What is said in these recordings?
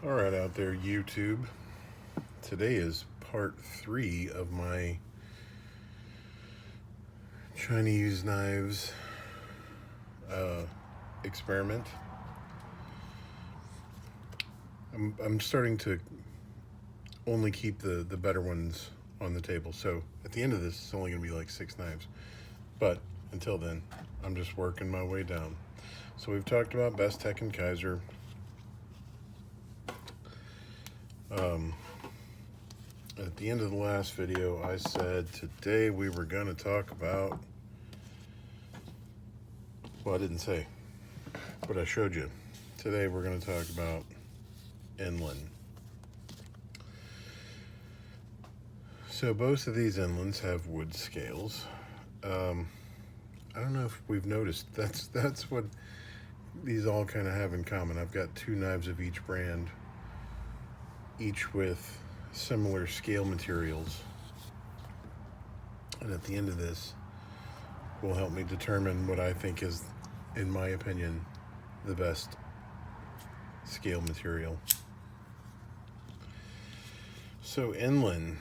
All right, out there, YouTube. Today is part 3 of my Chinese knives experiment. I'm starting to only keep the better ones on the table. So at the end of this, it's only going to be like 6 knives. But until then, I'm just working my way down. So we've talked about Best Tech and Kaiser. At the end of the last video, I said today we were going to talk about, well, I didn't say, but I showed you. Today we're going to talk about Enlan. So both of these Enlans have wood scales. I don't know if we've noticed, that's what these all kind of have in common. I've got 2 knives of each brand, each with similar scale materials, and at the end of this will help me determine what I think is, in my opinion, the best scale material. So Enlan,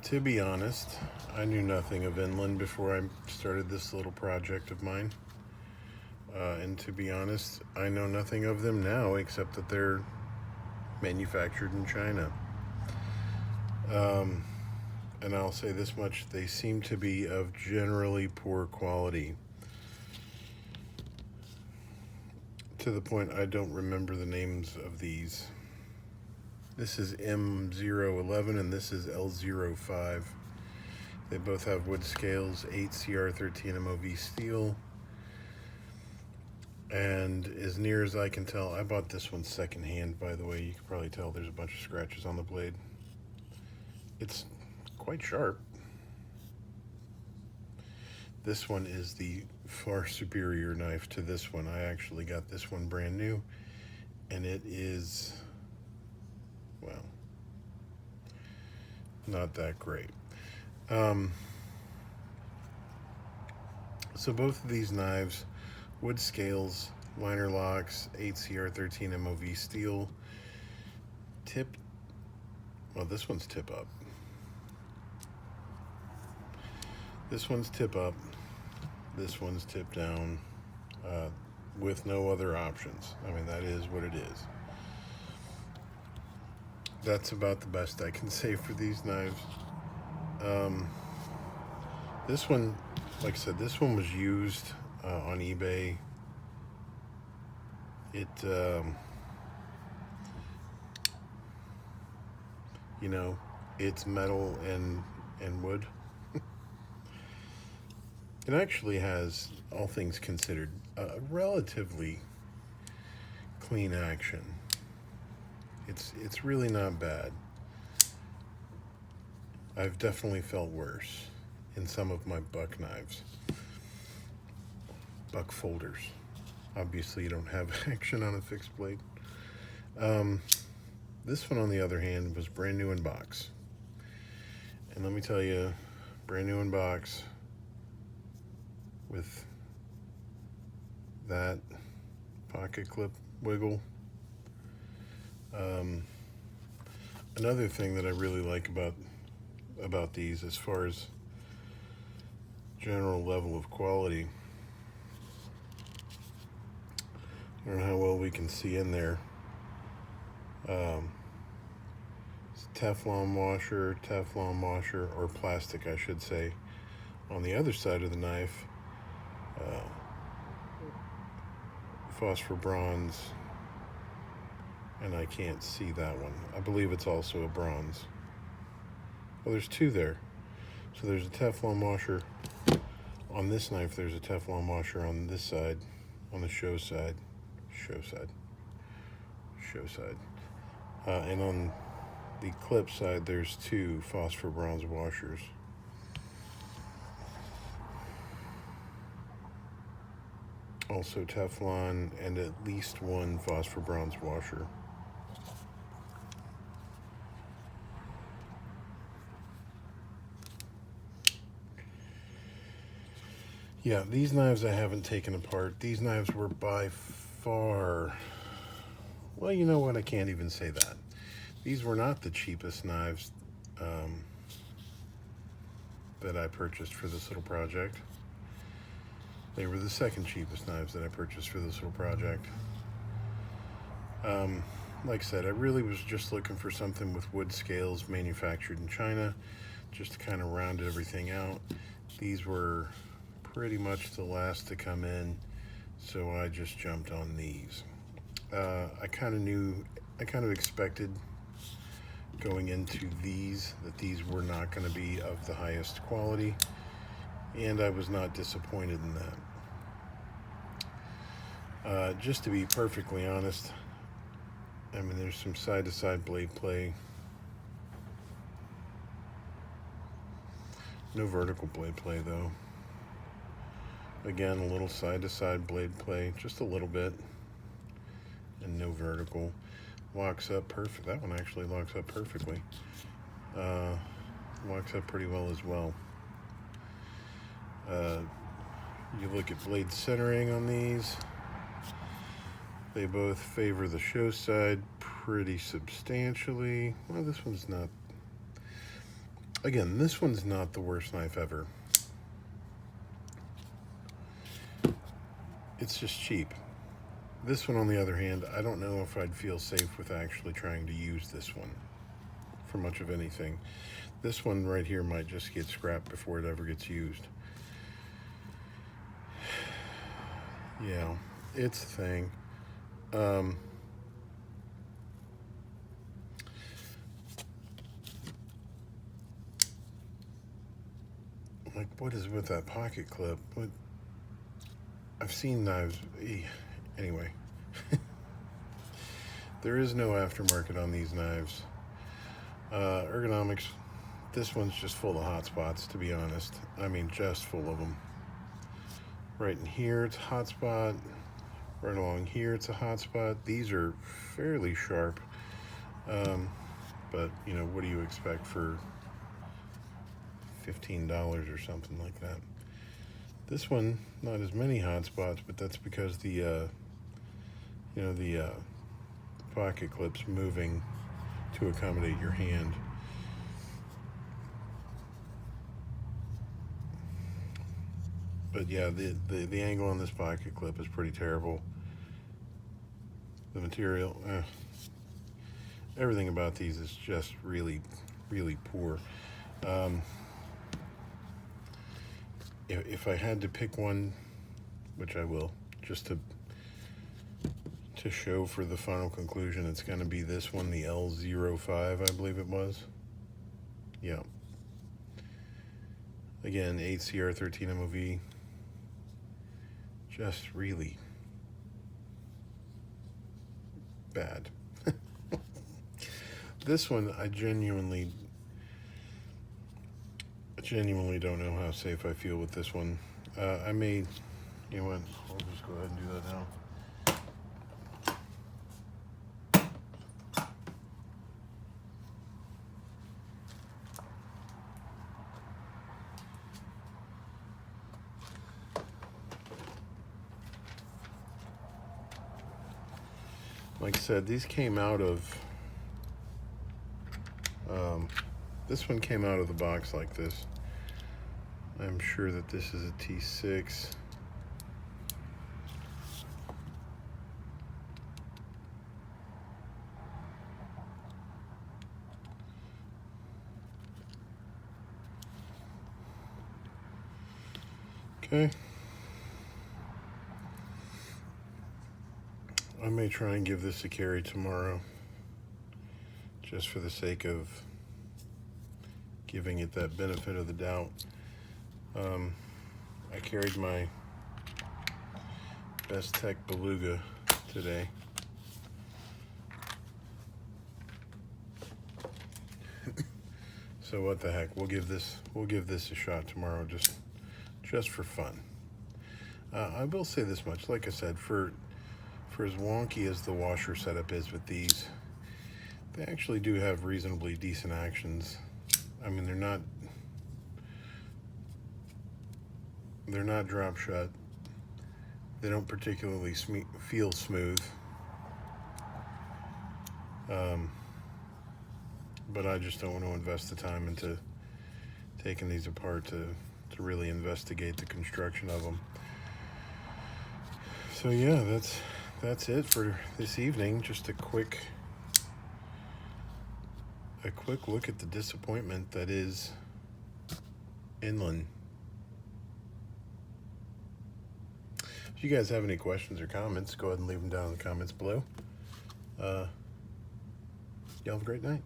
to be honest, I knew nothing of Enlan before I started this little project of mine, and to be honest, I know nothing of them now except that they're manufactured in China. And I'll say this much, they seem to be of generally poor quality, to the point I don't remember the names of these. This is M011 and this is L05. They both have wood scales, 8CR13 MOV steel. And as near as I can tell, I bought this one secondhand, by the way. You can probably tell there's a bunch of scratches on the blade. It's quite sharp. This one is the far superior knife to this one. I actually got this one brand new, and it is, well, not that great. So both of these knives, wood scales, liner locks, 8CR13 MOV steel, tip, well, this one's tip up. This one's tip up, this one's tip down, with no other options. I mean, that is what it is. That's about the best I can say for these knives. This one, like I said, this one was used on eBay. It, you know, it's metal and wood. It actually has, all things considered, a relatively clean action. It's really not bad. I've definitely felt worse in some of my buck knives. Buck folders. Obviously you don't have action on a fixed blade. This one, on the other hand, was brand new in box. And let me tell you, brand new in box with that pocket clip wiggle. Another thing that I really like about these, as far as general level of quality, I don't know how well we can see in there. It's Teflon washer, or plastic, I should say. On the other side of the knife, phosphor bronze, and I can't see that one. I believe it's also a bronze. Well, there's 2 there. So there's a Teflon washer on this knife. There's a Teflon washer on this side, on the show side, and on the clip side, there's 2 phosphor bronze washers. Also Teflon, and at least 1 phosphor bronze washer. Yeah, these knives I haven't taken apart. These knives were by far Well, you know what? I can't even say that. These were not the cheapest knives that I purchased for this little project. They were the second cheapest knives that I purchased for this little project. Like I said, I really was just looking for something with wood scales manufactured in China, just to kind of round everything out. These were pretty much the last to come in, so I just jumped on these. I kind of expected going into these that these were not going to be of the highest quality, and I was not disappointed in that. Just to be perfectly honest, I mean, there's some side-to-side blade play. No vertical blade play, though. Again, a little side-to-side blade play, just a little bit, and no vertical. Locks up perfect. That one actually locks up perfectly. Locks up pretty well as well. You look at blade centering on these. They both favor the show side pretty substantially. Well, this one's not. Again, this one's not the worst knife ever. It's just cheap. This one, on the other hand, I don't know if I'd feel safe with actually trying to use this one for much of anything. This one right here might just get scrapped before it ever gets used. Yeah, it's a thing. Like, what is with that pocket clip? What? I've seen knives. Anyway, there is no aftermarket on these knives. Ergonomics, this one's just full of hot spots, to be honest. I mean, just full of them. Right in here, it's a hot spot. Right along here, it's a hot spot. These are fairly sharp. But, you know, what do you expect for $15 or something like that? This one, not as many hot spots, but that's because the pocket clip's moving to accommodate your hand. But yeah, the angle on this pocket clip is pretty terrible. The material, everything about these is just really, really poor. If I had to pick one, which I will, just to show for the final conclusion, it's going to be this one, the L05, I believe it was. Yeah. Again, 8CR13 MOV. Just really bad. This one, I genuinely don't know how safe I feel with this one. I may, you know what, I'll just go ahead and do that now. Like I said, these came out of, this one came out of the box like this. I'm sure that this is a T6. Okay. I may try and give this a carry tomorrow, just for the sake of giving it that benefit of the doubt. I carried my Best Tech Beluga today. So what the heck? We'll give this a shot tomorrow, just for fun. I will say this much, like I said, for as wonky as the washer setup is with these, they actually do have reasonably decent actions. I mean, they're not drop shut. They don't particularly feel smooth. But I just don't want to invest the time into taking these apart to really investigate the construction of them. So yeah, that's it for this evening. Just a quick look at the disappointment that is Enlan. If you guys have any questions or comments, go ahead and leave them down in the comments below. Y'all have a great night.